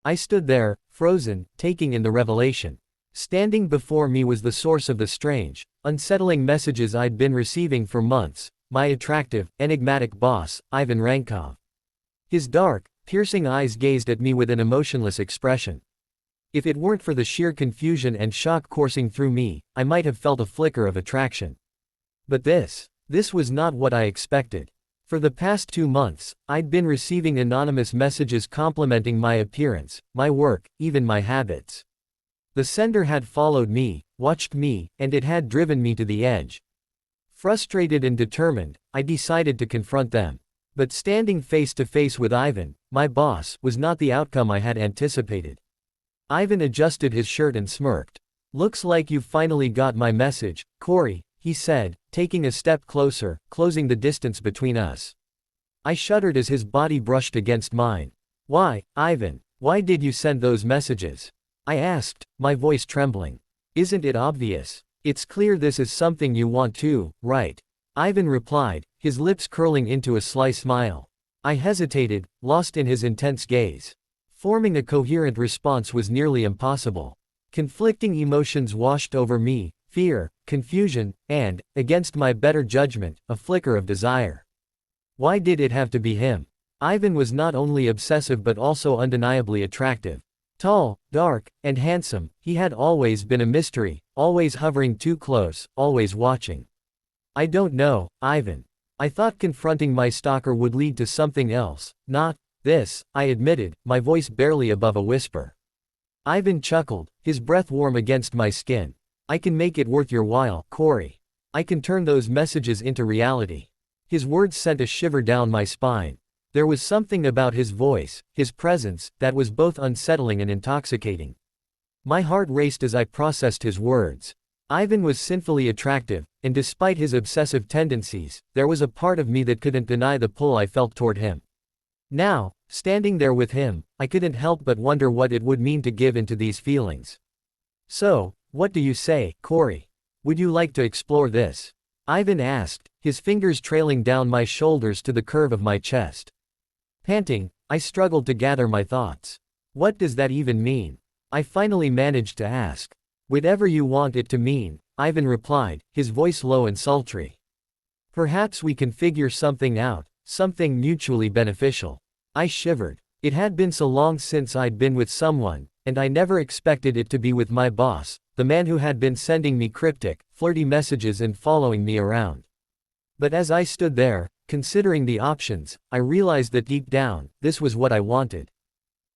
I stood there, frozen, taking in the revelation. Standing before me was the source of the strange, unsettling messages I'd been receiving for months, my attractive, enigmatic boss, Ivan Rankov. His dark, piercing eyes gazed at me with an emotionless expression. If it weren't for the sheer confusion and shock coursing through me, I might have felt a flicker of attraction. But this was not what I expected. For the past 2 months, I'd been receiving anonymous messages complimenting my appearance, my work, even my habits. The sender had followed me, watched me, and it had driven me to the edge. Frustrated and determined, I decided to confront them. But standing face to face with Ivan, my boss, was not the outcome I had anticipated. Ivan adjusted his shirt and smirked. "Looks like you've finally got my message, Corey," he said, taking a step closer, closing the distance between us. I shuddered as his body brushed against mine. "Why, Ivan, why did you send those messages?" I asked, my voice trembling. "Isn't it obvious? It's clear this is something you want too, right?" Ivan replied, his lips curling into a sly smile. I hesitated, lost in his intense gaze. Forming a coherent response was nearly impossible. Conflicting emotions washed over me, fear, confusion, and, against my better judgment, a flicker of desire. Why did it have to be him? Ivan was not only obsessive but also undeniably attractive. Tall, dark, and handsome, he had always been a mystery, always hovering too close, always watching. "I don't know, Ivan. I thought confronting my stalker would lead to something else, not this," I admitted, my voice barely above a whisper. Ivan chuckled, his breath warm against my skin. "I can make it worth your while, Corey. I can turn those messages into reality." His words sent a shiver down my spine. There was something about his voice, his presence, that was both unsettling and intoxicating. My heart raced as I processed his words. Ivan was sinfully attractive, and despite his obsessive tendencies, there was a part of me that couldn't deny the pull I felt toward him. Now, standing there with him, I couldn't help but wonder what it would mean to give into these feelings. "So, what do you say, Corey? Would you like to explore this?" Ivan asked, his fingers trailing down my shoulders to the curve of my chest. Panting, I struggled to gather my thoughts. "What does that even mean?" I finally managed to ask. "Whatever you want it to mean," Ivan replied, his voice low and sultry. "Perhaps we can figure something out, something mutually beneficial." I shivered. It had been so long since I'd been with someone, and I never expected it to be with my boss, the man who had been sending me cryptic, flirty messages and following me around. But as I stood there, considering the options, I realized that deep down, this was what I wanted.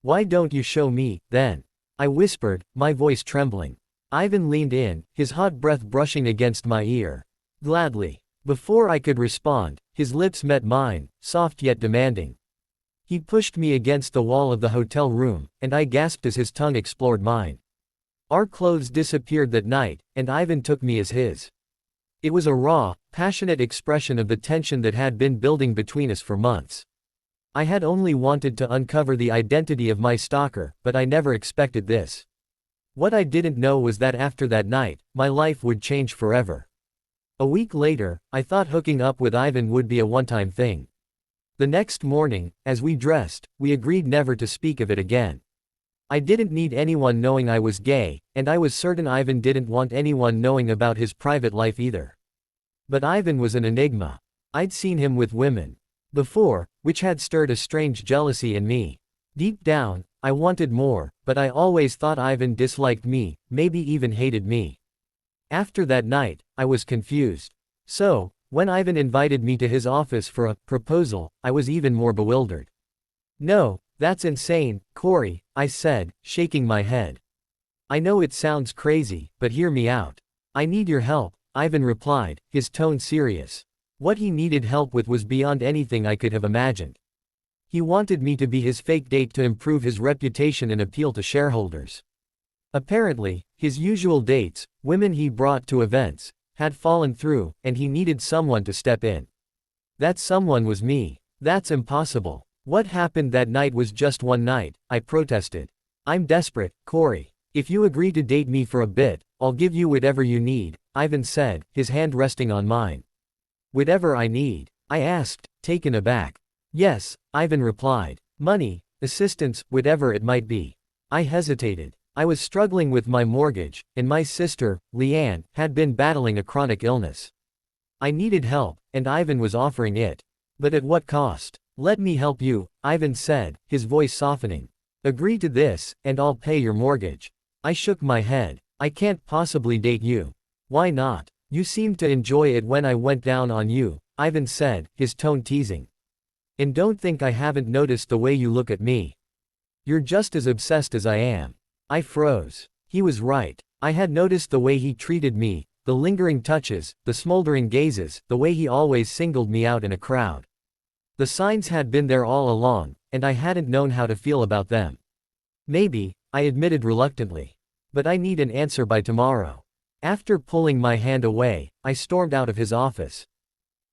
"Why don't you show me, then?" I whispered, my voice trembling. Ivan leaned in, his hot breath brushing against my ear. "Gladly." Before I could respond, his lips met mine, soft yet demanding. He pushed me against the wall of the hotel room, and I gasped as his tongue explored mine. Our clothes disappeared that night, and Ivan took me as his. It was a raw, passionate expression of the tension that had been building between us for months. I had only wanted to uncover the identity of my stalker, but I never expected this. What I didn't know was that after that night, my life would change forever. A week later, I thought hooking up with Ivan would be a one-time thing. The next morning, as we dressed, we agreed never to speak of it again. I didn't need anyone knowing I was gay, and I was certain Ivan didn't want anyone knowing about his private life either. But Ivan was an enigma. I'd seen him with women before, which had stirred a strange jealousy in me. Deep down, I wanted more, but I always thought Ivan disliked me, maybe even hated me. After that night, I was confused. So, when Ivan invited me to his office for a proposal, I was even more bewildered. "No, that's insane, Corey," I said, shaking my head. "I know it sounds crazy, but hear me out. I need your help," Ivan replied, his tone serious. What he needed help with was beyond anything I could have imagined. He wanted me to be his fake date to improve his reputation and appeal to shareholders. Apparently, his usual dates, women he brought to events, had fallen through, and he needed someone to step in. That someone was me. "That's impossible. What happened that night was just one night," I protested. "I'm desperate, Corey. If you agree to date me for a bit, I'll give you whatever you need," Ivan said, his hand resting on mine. "Whatever I need?" I asked, taken aback. "Yes," Ivan replied. "Money, assistance, whatever it might be. I hesitated. I was struggling with my mortgage, and my sister, Leanne, had been battling a chronic illness. I needed help, and Ivan was offering it. But at what cost? Let me help you, Ivan said, his voice softening. Agree to this, and I'll pay your mortgage. I shook my head. I can't possibly date you. Why not? You seemed to enjoy it when I went down on you, Ivan said, his tone teasing. And don't think I haven't noticed the way you look at me. You're just as obsessed as I am. I froze. He was right. I had noticed the way he treated me, the lingering touches, the smoldering gazes, the way he always singled me out in a crowd. The signs had been there all along, and I hadn't known how to feel about them. Maybe, I admitted reluctantly. But I need an answer by tomorrow. After pulling my hand away, I stormed out of his office.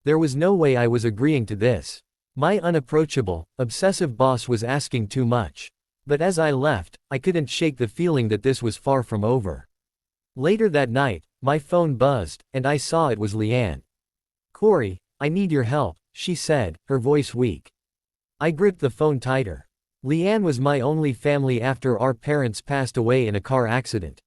There was no way I was agreeing to this. My unapproachable, obsessive boss was asking too much. But as I left, I couldn't shake the feeling that this was far from over. Later that night, my phone buzzed, and I saw it was Leanne. Corey, I need your help, she said, her voice weak. I gripped the phone tighter. Leanne was my only family after our parents passed away in a car accident.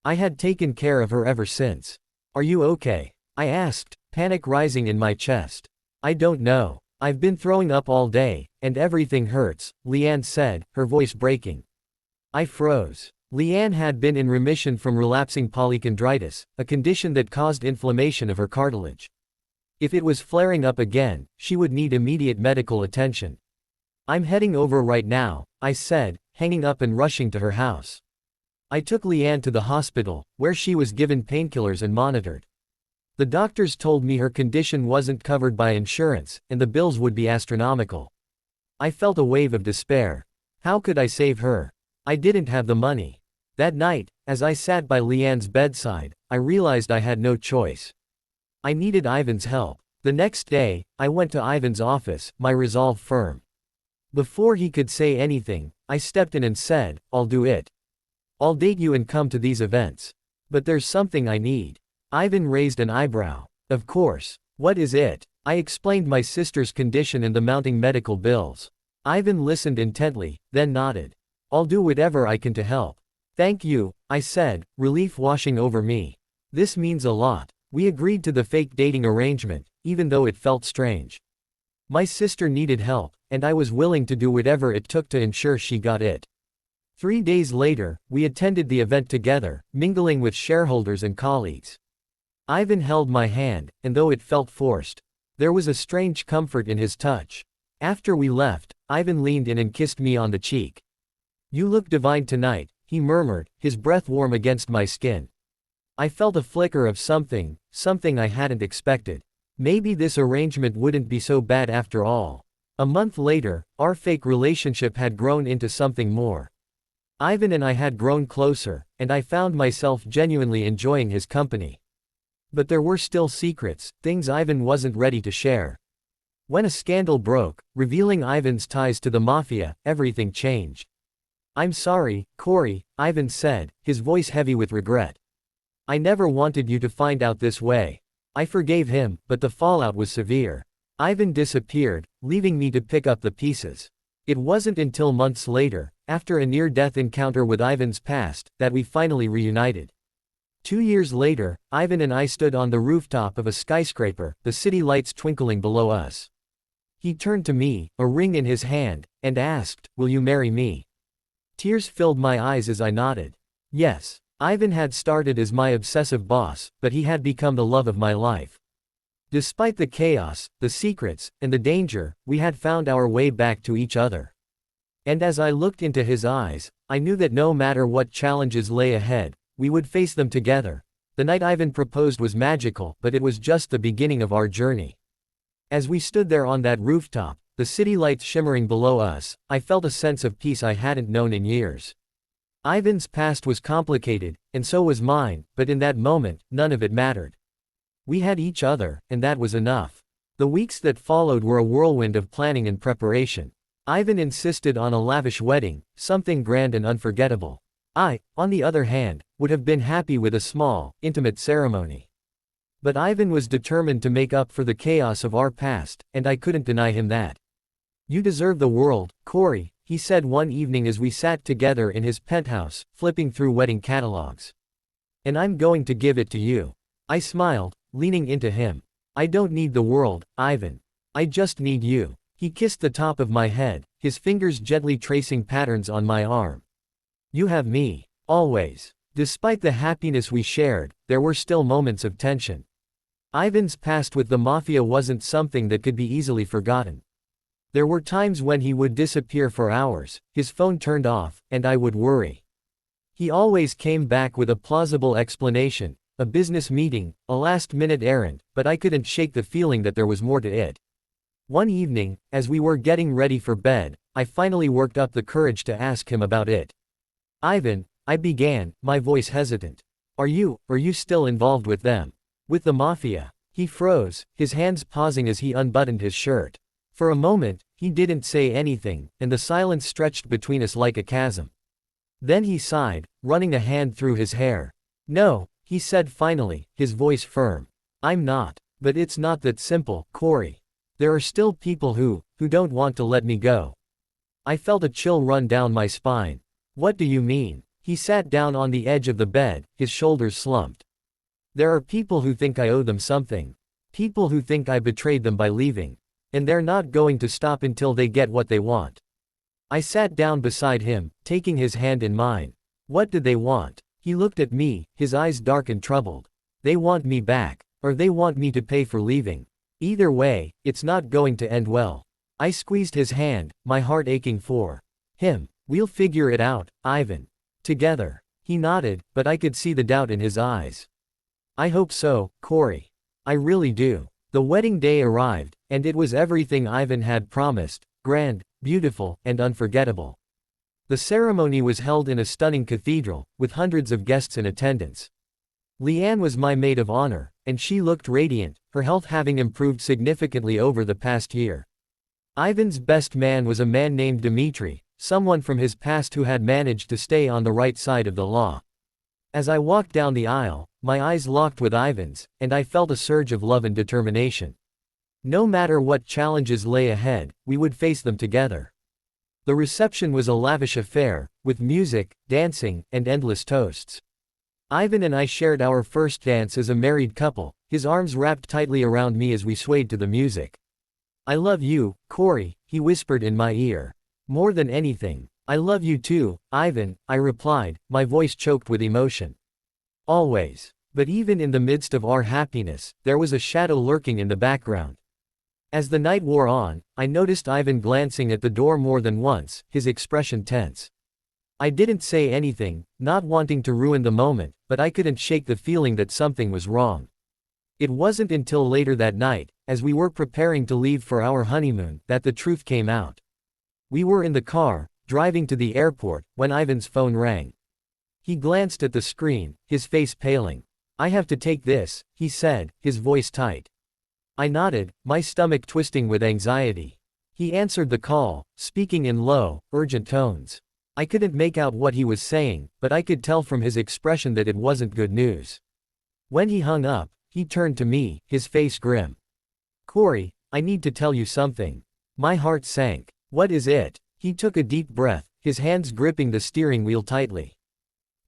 I had taken care of her ever since. Are you okay? I asked, panic rising in my chest. I don't know. I've been throwing up all day, and everything hurts, Leanne said, her voice breaking. I froze. Leanne had been in remission from relapsing polychondritis, a condition that caused inflammation of her cartilage. If it was flaring up again, she would need immediate medical attention. I'm heading over right now, I said, hanging up and rushing to her house. I took Leanne to the hospital, where she was given painkillers and monitored. The doctors told me her condition wasn't covered by insurance, and the bills would be astronomical. I felt a wave of despair. How could I save her? I didn't have the money. That night, as I sat by Leanne's bedside, I realized I had no choice. I needed Ivan's help. The next day, I went to Ivan's office, my resolve firm. Before he could say anything, I stepped in and said, I'll do it. I'll date you and come to these events. But there's something I need. Ivan raised an eyebrow. Of course. What is it? I explained my sister's condition and the mounting medical bills. Ivan listened intently, then nodded. I'll do whatever I can to help. Thank you, I said, relief washing over me. This means a lot. We agreed to the fake dating arrangement, even though it felt strange. My sister needed help, and I was willing to do whatever it took to ensure she got it. 3 days later, we attended the event together, mingling with shareholders and colleagues. Ivan held my hand, and though it felt forced, there was a strange comfort in his touch. After we left, Ivan leaned in and kissed me on the cheek. You look divine tonight, he murmured, his breath warm against my skin. I felt a flicker of something I hadn't expected. Maybe this arrangement wouldn't be so bad after all. A month later, our fake relationship had grown into something more. Ivan and I had grown closer, and I found myself genuinely enjoying his company. But there were still secrets, things Ivan wasn't ready to share. When a scandal broke, revealing Ivan's ties to the mafia, everything changed. I'm sorry, Corey, Ivan said, his voice heavy with regret. I never wanted you to find out this way. I forgave him, but the fallout was severe. Ivan disappeared, leaving me to pick up the pieces. It wasn't until months later, after a near-death encounter with Ivan's past, that we finally reunited. 2 years later, Ivan and I stood on the rooftop of a skyscraper, the city lights twinkling below us. He turned to me, a ring in his hand, and asked, "Will you marry me?" Tears filled my eyes as I nodded. Yes. Ivan had started as my obsessive boss, but he had become the love of my life. Despite the chaos, the secrets, and the danger, we had found our way back to each other. And as I looked into his eyes, I knew that no matter what challenges lay ahead, we would face them together. The night Ivan proposed was magical, but it was just the beginning of our journey. As we stood there on that rooftop, the city lights shimmering below us, I felt a sense of peace I hadn't known in years. Ivan's past was complicated, and so was mine, but in that moment, none of it mattered. We had each other, and that was enough. The weeks that followed were a whirlwind of planning and preparation. Ivan insisted on a lavish wedding, something grand and unforgettable. I, on the other hand, would have been happy with a small, intimate ceremony. But Ivan was determined to make up for the chaos of our past, and I couldn't deny him that. You deserve the world, Corey, he said one evening as we sat together in his penthouse, flipping through wedding catalogs. And I'm going to give it to you. I smiled, leaning into him. I don't need the world, Ivan. I just need you. He kissed the top of my head, his fingers gently tracing patterns on my arm. You have me. Always. Despite the happiness we shared, there were still moments of tension. Ivan's past with the mafia wasn't something that could be easily forgotten. There were times when he would disappear for hours, his phone turned off, and I would worry. He always came back with a plausible explanation, a business meeting, a last-minute errand, but I couldn't shake the feeling that there was more to it. One evening, as we were getting ready for bed, I finally worked up the courage to ask him about it. Ivan, I began, my voice hesitant. Are you still involved with them? With the mafia? He froze, his hands pausing as he unbuttoned his shirt. For a moment, he didn't say anything, and the silence stretched between us like a chasm. Then he sighed, running a hand through his hair. No, he said finally, his voice firm. I'm not. But it's not that simple, Corey. There are still people who don't want to let me go. I felt a chill run down my spine. What do you mean? He sat down on the edge of the bed, his shoulders slumped. There are people who think I owe them something. People who think I betrayed them by leaving. And they're not going to stop until they get what they want. I sat down beside him, taking his hand in mine. What did they want? He looked at me, his eyes dark and troubled. They want me back, or they want me to pay for leaving. Either way, it's not going to end well. I squeezed his hand, my heart aching for him. We'll figure it out, Ivan. Together. He nodded, but I could see the doubt in his eyes. I hope so, Corey. I really do. The wedding day arrived, and it was everything Ivan had promised, grand, beautiful, and unforgettable. The ceremony was held in a stunning cathedral, with hundreds of guests in attendance. Leanne was my maid of honor, and she looked radiant, her health having improved significantly over the past year. Ivan's best man was a man named Dmitri, someone from his past who had managed to stay on the right side of the law. As I walked down the aisle, my eyes locked with Ivan's, and I felt a surge of love and determination. No matter what challenges lay ahead, we would face them together. The reception was a lavish affair, with music, dancing, and endless toasts. Ivan and I shared our first dance as a married couple, his arms wrapped tightly around me as we swayed to the music. I love you, Corey, he whispered in my ear. More than anything. I love you too, Ivan, I replied, my voice choked with emotion. Always. But even in the midst of our happiness, there was a shadow lurking in the background. As the night wore on, I noticed Ivan glancing at the door more than once, his expression tense. I didn't say anything, not wanting to ruin the moment, but I couldn't shake the feeling that something was wrong. It wasn't until later that night, as we were preparing to leave for our honeymoon, that the truth came out. We were in the car, driving to the airport, when Ivan's phone rang. He glanced at the screen, his face paling. I have to take this, he said, his voice tight. I nodded, my stomach twisting with anxiety. He answered the call, speaking in low, urgent tones. I couldn't make out what he was saying, but I could tell from his expression that it wasn't good news. When he hung up, he turned to me, his face grim. Corey, I need to tell you something. My heart sank. What is it? He took a deep breath, his hands gripping the steering wheel tightly.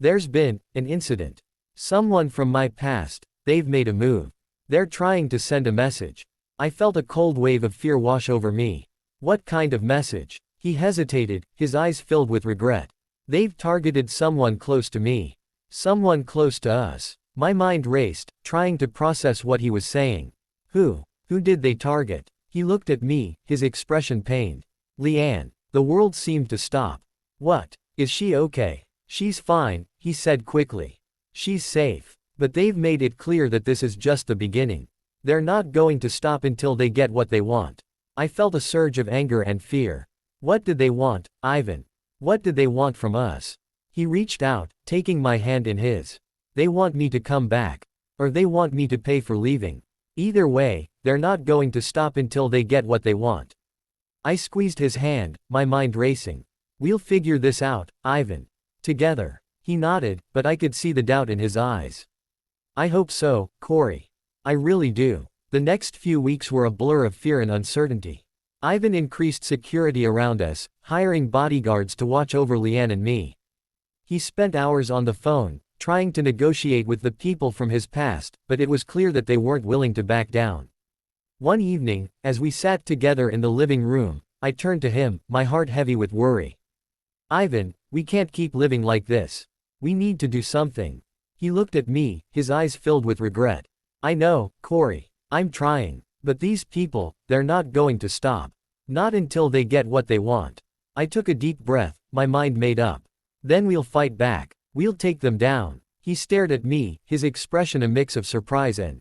There's been an incident. Someone from my past, they've made a move. They're trying to send a message. I felt a cold wave of fear wash over me. What kind of message? He hesitated, his eyes filled with regret. They've targeted someone close to me. Someone close to us. My mind raced, trying to process what he was saying. Who did they target? He looked at me, his expression pained. Leanne. The world seemed to stop. What? Is she okay? She's fine, he said quickly. She's safe. But they've made it clear that this is just the beginning. They're not going to stop until they get what they want. I felt a surge of anger and fear. What did they want, Ivan? What did they want from us? He reached out, taking my hand in his. They want me to come back. Or they want me to pay for leaving. Either way, they're not going to stop until they get what they want. I squeezed his hand, my mind racing. We'll figure this out, Ivan. Together. He nodded, but I could see the doubt in his eyes. I hope so, Corey. I really do. The next few weeks were a blur of fear and uncertainty. Ivan increased security around us, hiring bodyguards to watch over Leanne and me. He spent hours on the phone, trying to negotiate with the people from his past, but it was clear that they weren't willing to back down. One evening, as we sat together in the living room, I turned to him, my heart heavy with worry. Ivan, we can't keep living like this. We need to do something. He looked at me, his eyes filled with regret. I know, Corey. I'm trying. But these people, they're not going to stop. Not until they get what they want. I took a deep breath, my mind made up. Then we'll fight back. We'll take them down. He stared at me, his expression a mix of surprise and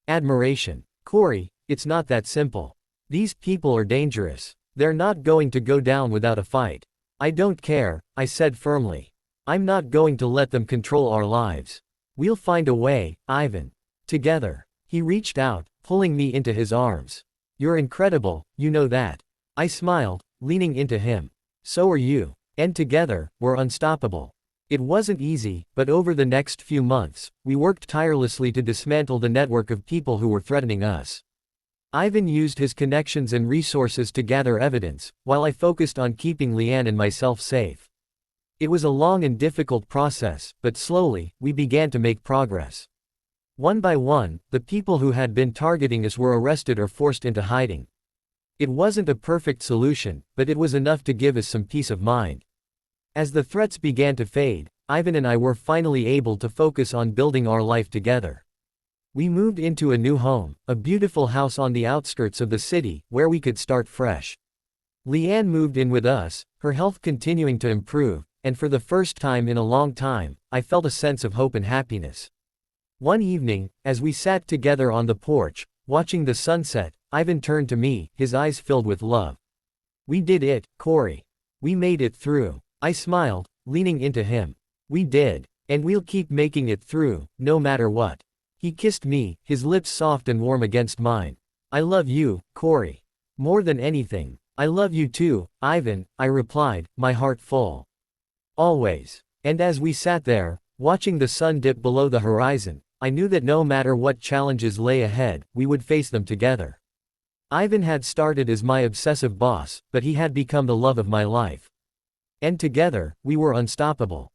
admiration. Corey, it's not that simple. These people are dangerous. They're not going to go down without a fight. I don't care, I said firmly. I'm not going to let them control our lives. We'll find a way, Ivan. Together. He reached out, pulling me into his arms. You're incredible, you know that. I smiled, leaning into him. So are you. And together, we're unstoppable. It wasn't easy, but over the next few months, we worked tirelessly to dismantle the network of people who were threatening us. Ivan used his connections and resources to gather evidence, while I focused on keeping Leanne and myself safe. It was a long and difficult process, but slowly, we began to make progress. One by one, the people who had been targeting us were arrested or forced into hiding. It wasn't a perfect solution, but it was enough to give us some peace of mind. As the threats began to fade, Ivan and I were finally able to focus on building our life together. We moved into a new home, a beautiful house on the outskirts of the city, where we could start fresh. Leanne moved in with us, her health continuing to improve, and for the first time in a long time, I felt a sense of hope and happiness. One evening, as we sat together on the porch, watching the sunset, Ivan turned to me, his eyes filled with love. We did it, Corey. We made it through. I smiled, leaning into him. We did. And we'll keep making it through, no matter what. He kissed me, his lips soft and warm against mine. I love you, Corey. More than anything. I love you too, Ivan, I replied, my heart full. Always. And as we sat there, watching the sun dip below the horizon, I knew that no matter what challenges lay ahead, we would face them together. Ivan had started as my obsessive boss, but he had become the love of my life. And together, we were unstoppable.